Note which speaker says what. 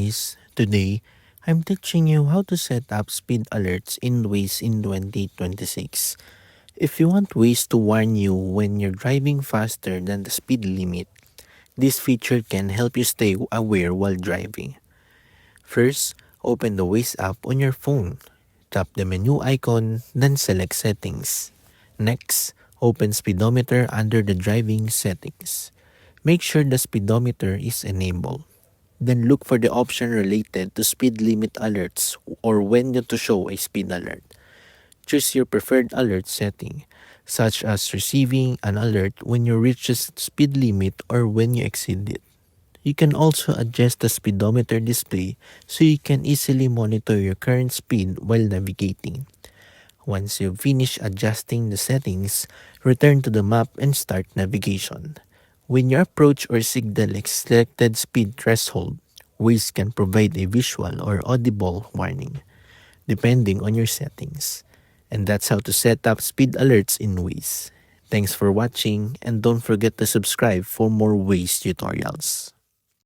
Speaker 1: Today, I'm teaching you how to set up speed alerts in Waze in 2026. If you want Waze to warn you when you're driving faster than the speed limit, this feature can help you stay aware while driving. First, open the Waze app on your phone. Tap the menu icon, then select Settings. Next, open Speedometer under the Driving settings. Make sure the speedometer is enabled. Then look for the option related to speed limit alerts or when to show a speed alert. Choose your preferred alert setting, such as receiving an alert when you reach the speed limit or when you exceed it. You can also adjust the speedometer display so you can easily monitor your current speed while navigating. Once you've finished adjusting the settings, return to the map and start navigation. When you approach or signal a selected speed threshold, Waze can provide a visual or audible warning, depending on your settings. And that's how to set up speed alerts in Waze. Thanks for watching and don't forget to subscribe for more Waze tutorials.